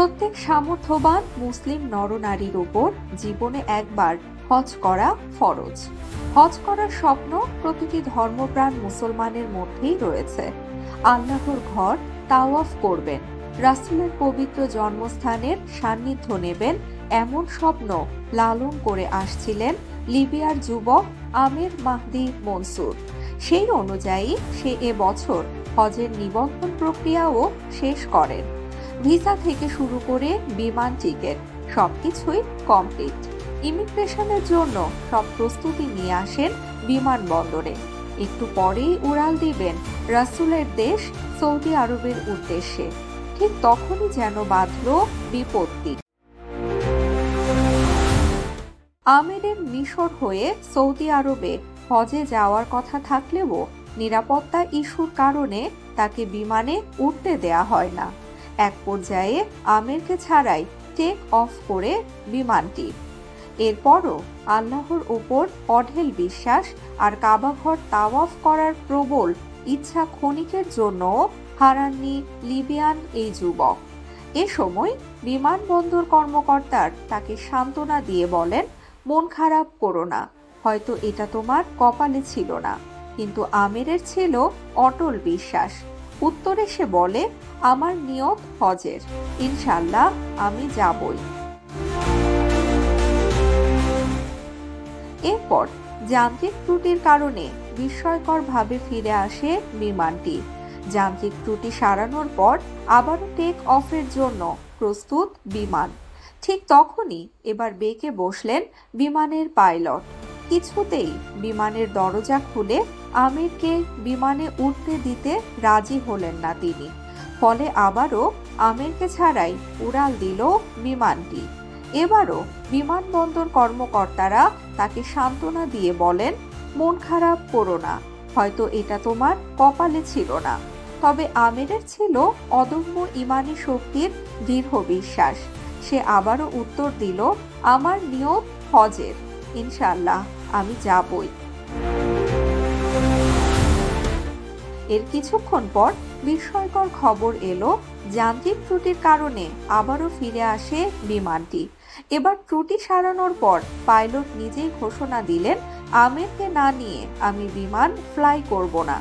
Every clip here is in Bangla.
প্রত্যেক সামর্থ্যবান মুসলিম নরনারীর উপর জীবনে একবার হজ করা ফরজ। হজ করার স্বপ্ন প্রতিটি ধর্মপ্রাণ মুসলমানের মধ্যেই রয়েছে। আল্লাহর ঘর তাওয়াফ করবেন, রাসূলের পবিত্র জন্মস্থানের সান্নিধ্য নেবেন, এমন স্বপ্ন লালন করে আসছিলেন লিবিয়ার যুবক আমির মাহদি মনসুর। সেই অনুযায়ী সে এবছর হজের নিবন্ধন প্রক্রিয়াও শেষ করেন। ভিসা থেকে শুরু করে বিমান টিকিট সবকিছুই কমপ্লিট। ইমিগ্রেশনের জন্য সব প্রস্তুতি নিয়ে আসেন বিমানবন্দরে। একটু পরেই উড়াল দিবেন রাসূলের দেশ সৌদি আরবের উদ্দেশ্যে। ঠিক তখনই যেন বাঁধল বিপত্তি। আমিরের মিশর হয়ে সৌদি আরবে হজে যাওয়ার কথা থাকলেও নিরাপত্তা ইস্যুর কারণে তাকে বিমানে উঠতে দেয়া হয় না। এক পর্যায়ে আমিরকে ছাড়াই টেক অফ করে বিমানটি। এরপরও আল্লাহর উপর অঢেল বিশ্বাস আর কাবাঘর তাওয়াফ করার প্রবল ইচ্ছা ক্ষণিকের জন্য হারাননি লিবিয়ান এই যুবক। এ সময় বিমানবন্দর কর্মকর্তার তাকে সান্ত্বনা দিয়ে বলেন, মন খারাপ করো না, হয়তো এটা তোমার কপালে ছিল না, কিন্তু আমিরের ছিল অটল বিশ্বাস। উত্তরে সে বলে, আমার নিয়ত হজের, ইনশাল্লাহ আমি যাবই। এরপর যান্ত্রিক ত্রুটির কারণে বিস্ময়করভাবে ফিরে আসে বিমানটি। যান্ত্রিক ত্রুটি সারানোর পর আবারও টেক অফের জন্য প্রস্তুত বিমান। ঠিক তখনই এবার বেঁকে বসলেন বিমানের পাইলট। কিছুতেই বিমানের দরজা খুলে আমিরকে বিমানে উঠতে দিতে রাজি হলেন না তিনি। ফলে আবারও আমিরকে ছাড়াই উড়াল দিল বিমানটি। এবারও বিমানবন্দর কর্মকর্তারা তাকে সান্ত্বনা দিয়ে বলেন, মন খারাপ করো না, হয়তো এটা তোমার কপালে ছিল না, তবে আমিরের ছিল অদম্য ইমানি শক্তির দৃঢ় বিশ্বাস। সে আবারও উত্তর দিল, আমার নিয়ত হজের, ইনশাল্লাহ আমি যাবই। এর কিছুক্ষণ পর বিস্ময়কর খবর এলো, যান্ত্রিক ত্রুটির কারণে আবারও ফিরে আসে বিমানটি। এবার ত্রুটি সারানোর পর পাইলট নিজেই ঘোষণা দিলেন, আমিরকে না নিয়ে আমি বিমান ফ্লাই করব না।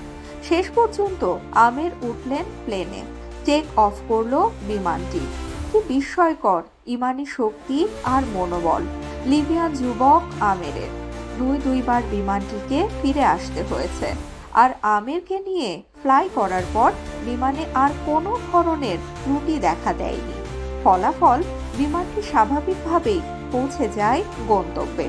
শেষ পর্যন্ত আমির উঠলেন প্লেনে, টেক অফ করলো বিমানটি। কি বিস্ময়কর ইমানি শক্তি আর মনোবল লিবিয়ান যুবক আমিরের। দুইবার বিমানটিকে ফিরে আসতে হয়েছে। আর আমিরকে নিয়ে ফ্লাই করার পর বিমানে আর কোনো ধরনের ত্রুটি দেখা দেয়নি। ফলাফল বিমানটি স্বাভাবিকভাবেই পৌঁছে যায় গন্তব্যে।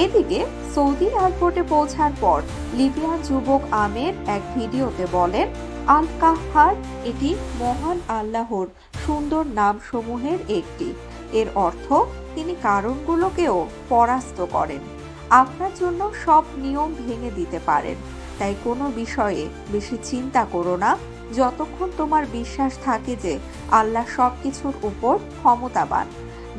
এদিকে সৌদি এয়ারপোর্টে পৌঁছার পর লিবিয়ান যুবক আমির এক ভিডিওতে বলেন, আল কাহ্হার এটি মহান আল্লাহর সুন্দর নামসমূহের একটি। এর অর্থ তিনি কারণগুলোকেও পরাস্ত করেন। আপনার জন্য সব নিয়ম ভেঙে দিতে পারেন, তাই কোনো বিষয়ে বেশি চিন্তা করো না। যতক্ষণ তোমার বিশ্বাস থাকে যে আল্লাহ সবকিছুর উপর ক্ষমতাবান,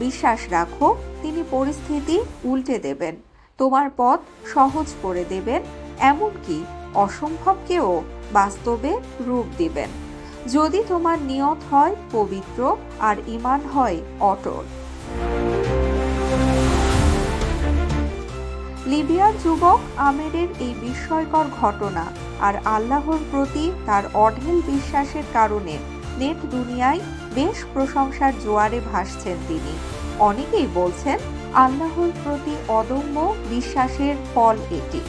বিশ্বাস রাখো তিনি পরিস্থিতি উল্টে দেবেন, তোমার পথ সহজ করে দেবেন, এমনকি অসম্ভবকেও বাস্তবে রূপ দিবেন, যদি তোমার নিয়ত হয় পবিত্র আর ঈমান হয় অটল। লিবিয়ার যুবক আমিরের এই বিস্ময়কর ঘটনা আর আল্লাহর প্রতি তার অঢেল বিশ্বাসের কারণে নেট দুনিয়ায় বেশ প্রশংসার জোয়ারে ভাসছেন তিনি। অনেকেই বলছেন আল্লাহর প্রতি অদম্য বিশ্বাসের ফল এটি।